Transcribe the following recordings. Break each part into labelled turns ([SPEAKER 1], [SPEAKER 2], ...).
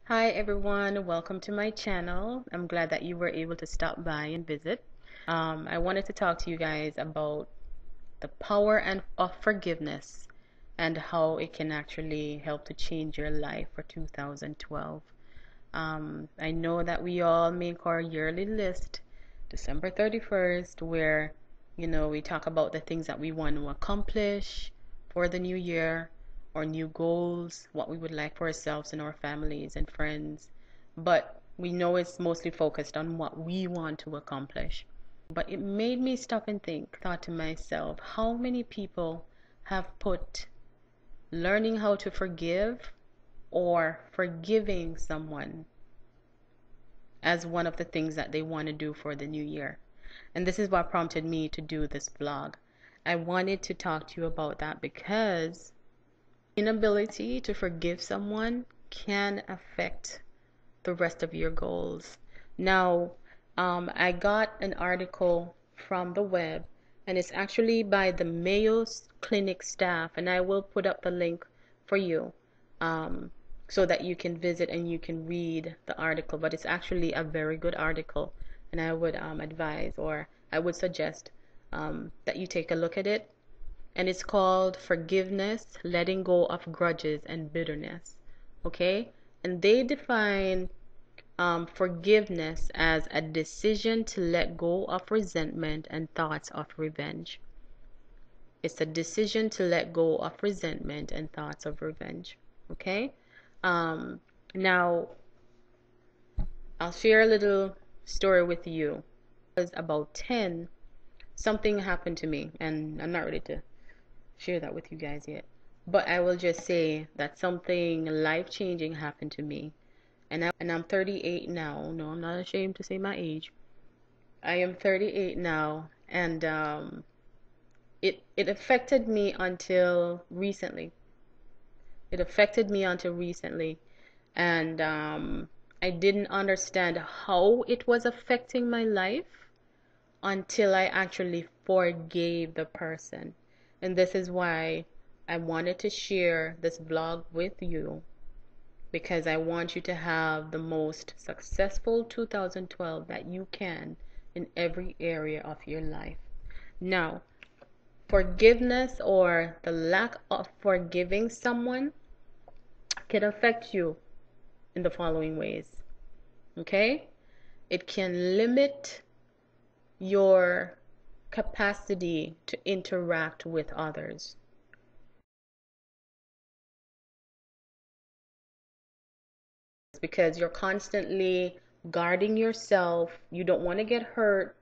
[SPEAKER 1] Hi everyone, welcome to my channel. I'm glad that you were able to stop by and visit. I wanted to talk to you guys about the power of forgiveness and how it can actually help to change your life for 2012. I know that we all make our yearly list December 31st where we talk about the things that we want to accomplish for the new year or new goals, what we would like for ourselves and our families and friends. But we know it's mostly focused on what we want to accomplish. But it made me stop and thought to myself, how many people have put learning how to forgive or forgiving someone as one of the things that they want to do for the new year. And this is what prompted me to do this vlog. I wanted to talk to you about that because inability to forgive someone can affect the rest of your goals. Now, I got an article from the web, and it's actually by the Mayo Clinic staff, and I will put up the link for you so that you can visit and you can read the article. But it's actually a very good article, and I would advise, or I would suggest that you take a look at it. And it's called Forgiveness, Letting Go of Grudges and Bitterness. Okay? And they define forgiveness as a decision to let go of resentment and thoughts of revenge. It's a decision to let go of resentment and thoughts of revenge. Okay? Now, I'll share a little story with you. I was about 10. Something happened to me, and I'm not ready to share that with you guys yet. But I will just say that something life-changing happened to me. And I'm 38 now. No, I'm not ashamed to say my age. I am 38 now, and it affected me until recently. It affected me until recently, and I didn't understand how it was affecting my life until I actually forgave the person. And this is why I wanted to share this vlog with you, because I want you to have the most successful 2012 that you can in every area of your life. Now, forgiveness or the lack of forgiving someone can affect you in the following ways. Okay? It can limit your capacity to interact with others. Because you're constantly guarding yourself. You don't want to get hurt,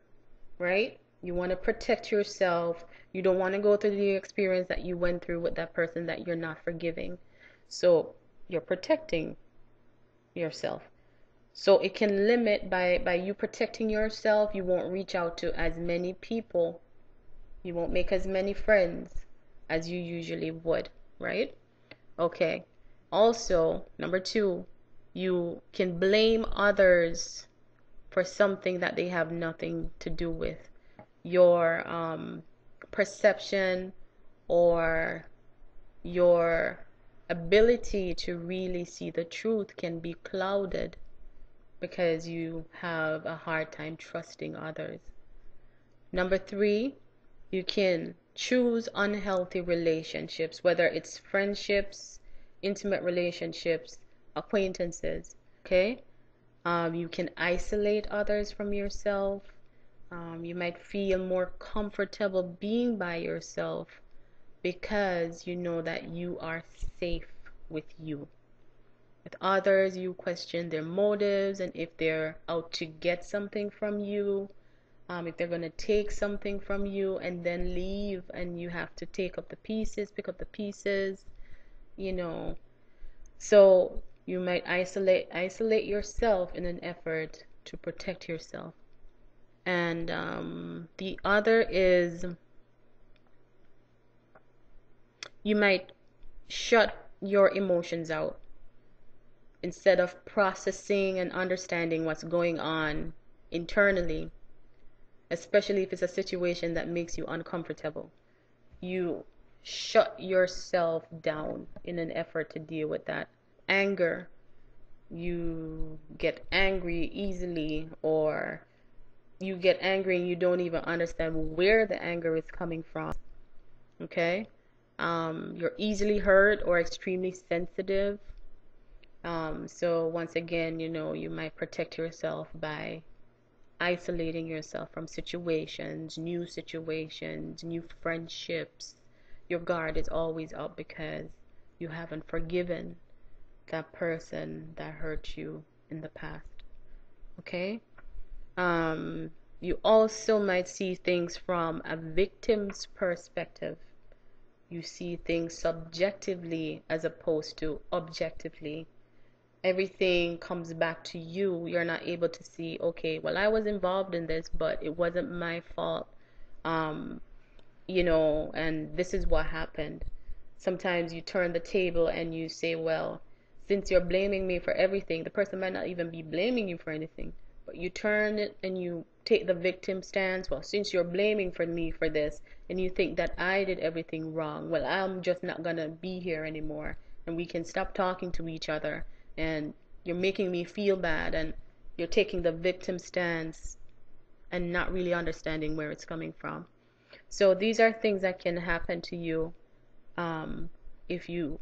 [SPEAKER 1] right? You want to protect yourself. You don't want to go through the experience that you went through with that person that you're not forgiving. So you're protecting yourself. So it can limit by you protecting yourself. You won't reach out to as many people. You won't make as many friends as you usually would, right? Okay. Also, number two, you can blame others for something that they have nothing to do with. Your perception or your ability to really see the truth can be clouded because you have a hard time trusting others. Number three, you can choose unhealthy relationships, whether it's friendships, intimate relationships, acquaintances. Okay? You can isolate others from yourself. You might feel more comfortable being by yourself because you know that you are safe with you. With others, you question their motives and if they're out to get something from you, if they're going to take something from you and then leave, and you have to pick up the pieces, So you might isolate yourself in an effort to protect yourself. And the other is you might shut your emotions out instead of processing and understanding what's going on internally, especially if it's a situation that makes you uncomfortable. You shut yourself down in an effort to deal with that anger, you get angry easily, or you get angry and you don't even understand where the anger is coming from. Okay? You're easily hurt or extremely sensitive. So once again, you might protect yourself by isolating yourself from situations, new friendships. Your guard is always up because you haven't forgiven that person that hurt you in the past. Okay? You also might see things from a victim's perspective. You see things subjectively as opposed to objectively. Everything comes back to you. You're not able to see, okay, well, I was involved in this, but it wasn't my fault. Um, and this is what happened. Sometimes you turn the table and you say, well, since you're blaming me for everything, the person might not even be blaming you for anything, but you turn it and you take the victim stance. Well, since you're blaming for me for this and you think that I did everything wrong, well, I'm just not gonna be here anymore and we can stop talking to each other, and you're making me feel bad, and you're taking the victim stance and not really understanding where it's coming from. So these are things that can happen to you if you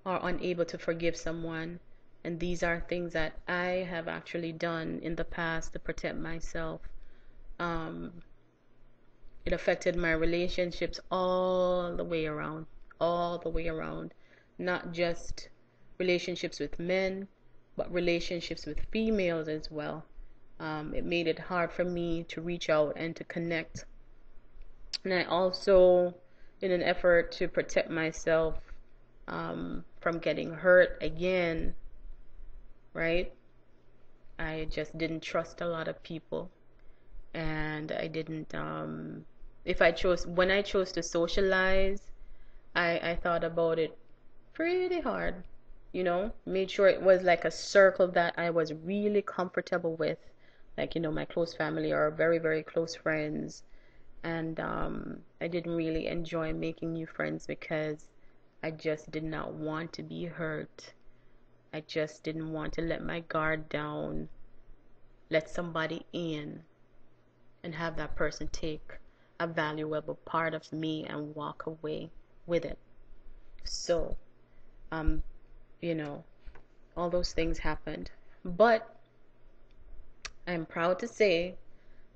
[SPEAKER 1] are unable to forgive someone. And these are things that I have actually done in the past to protect myself. Um, it affected my relationships all the way around, all the way around. Not just relationships with men, but relationships with females as well. It made it hard for me to reach out and to connect. And I also, in an effort to protect myself from getting hurt again, right? I just didn't trust a lot of people. And I didn't, when I chose to socialize, I thought about it pretty hard, made sure it was like a circle that I was really comfortable with, like, my close family or very, very close friends. And I didn't really enjoy making new friends because I just did not want to be hurt. I just didn't want to let my guard down, let somebody in, and have that person take a valuable part of me and walk away with it. So, all those things happened. But I'm proud to say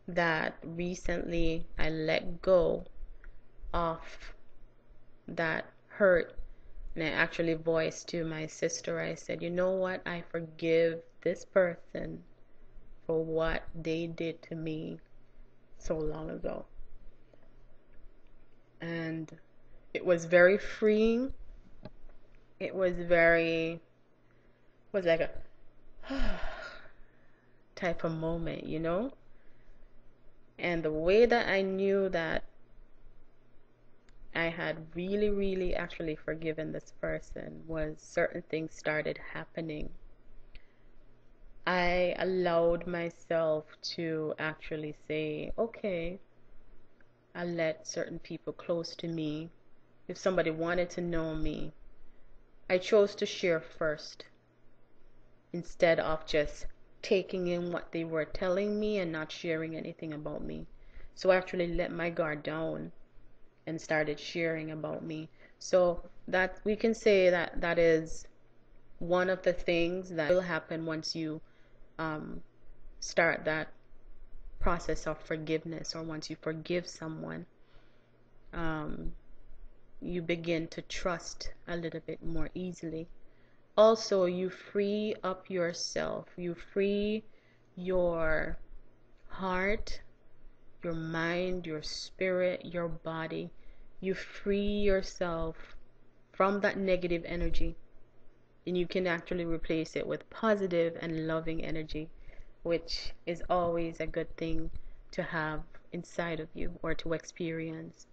[SPEAKER 1] that recently I let go of that hurt, and I actually voiced to my sister, I said, you know what, I forgive this person for what they did to me so long ago. And it was very freeing. It was like a type of moment, And the way that I knew that I had really, really actually forgiven this person was certain things started happening. I allowed myself to actually say, okay, I let certain people close to me. If somebody wanted to know me, I chose to share first instead of just taking in what they were telling me and not sharing anything about me. So I actually let my guard down and started sharing about me. So that we can say that that is one of the things that will happen once you start that process of forgiveness, or once you forgive someone. You begin to trust a little bit more easily. Also, you free up yourself. You free your heart, your mind, your spirit, your body. You free yourself from that negative energy, and you can actually replace it with positive and loving energy, which is always a good thing to have inside of you or to experience.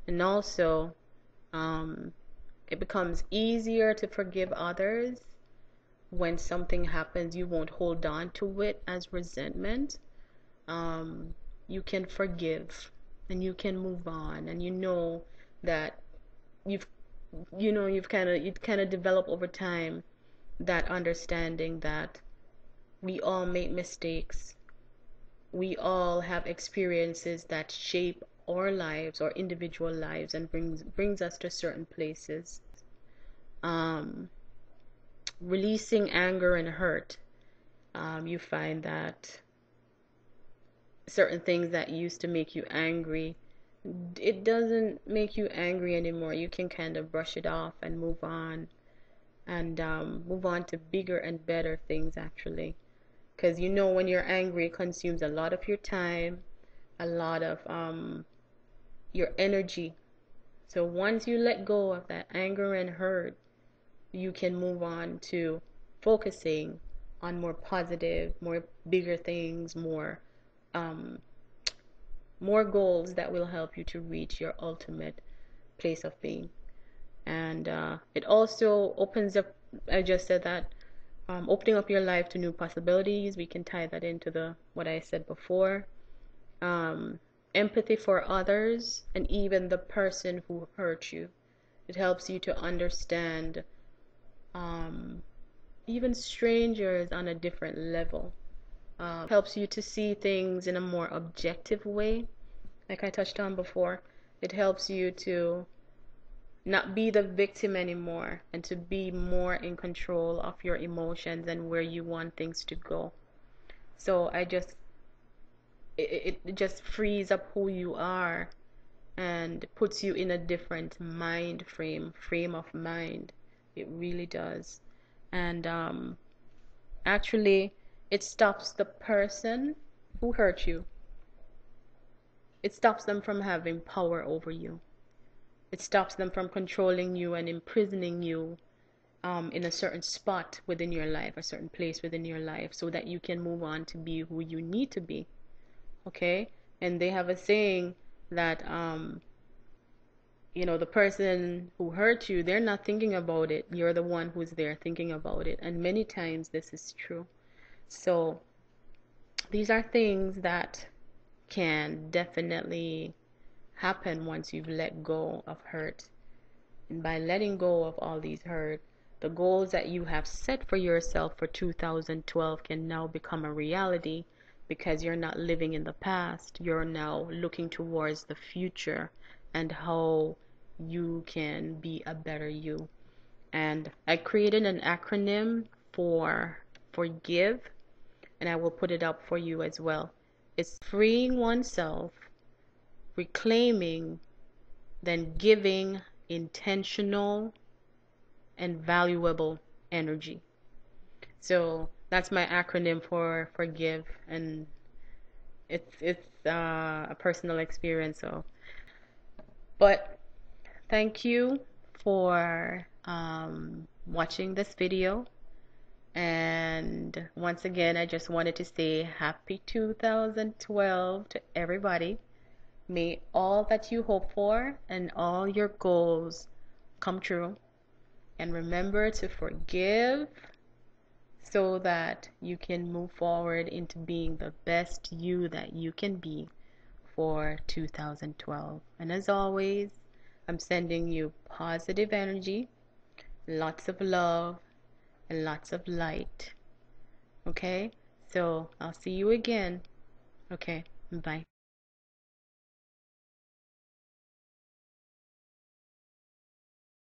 [SPEAKER 1] And also, it becomes easier to forgive others when something happens. You won't hold on to it as resentment. You can forgive and you can move on, and you know that you've kind of develop over time that understanding that we all make mistakes. We all have experiences that shape our lives, our individual lives, and brings us to certain places. Um, Releasing anger and hurt, you find that certain things that used to make you angry, it doesn't make you angry anymore. You can kind of brush it off and move on, and move on to bigger and better things, actually. Because you know, when you're angry, it consumes a lot of your time, a lot of your energy. So once you let go of that anger and hurt, you can move on to focusing on more positive, more bigger things, um, more goals that will help you to reach your ultimate place of being. And it also opens up, I just said that, opening up your life to new possibilities. We can tie that into the what I said before. Um, Empathy for others and even the person who hurt you. It helps you to understand um, even strangers on a different level. Helps you to see things in a more objective way, like I touched on before. It helps you to not be the victim anymore and to be more in control of your emotions and where you want things to go. So it just frees up who you are and puts you in a different frame of mind. It really does. And actually, it stops the person who hurt you. It stops them from having power over you. It stops them from controlling you and imprisoning you in a certain spot within your life, a certain place within your life, so that you can move on to be who you need to be. Okay? And they have a saying that, the person who hurt you, they're not thinking about it. You're the one who's there thinking about it. And many times this is true. So these are things that can definitely happen once you've let go of hurt. And by letting go of all these hurt, the goals that you have set for yourself for 2012 can now become a reality, because you're not living in the past. You're now looking towards the future and how you can be a better you. And I created an acronym for forgive, and I will put it up for you as well. It's freeing oneself, reclaiming, then giving intentional and valuable energy. So that's my acronym for forgive, and it's a personal experience. So, but thank you for watching this video. And once again, I just wanted to say happy 2012 to everybody. May all that you hope for and all your goals come true. And remember to forgive so that you can move forward into being the best you that you can be for 2012. And as always, I'm sending you positive energy, lots of love, and lots of light. Okay? So I'll see you again. Okay, bye.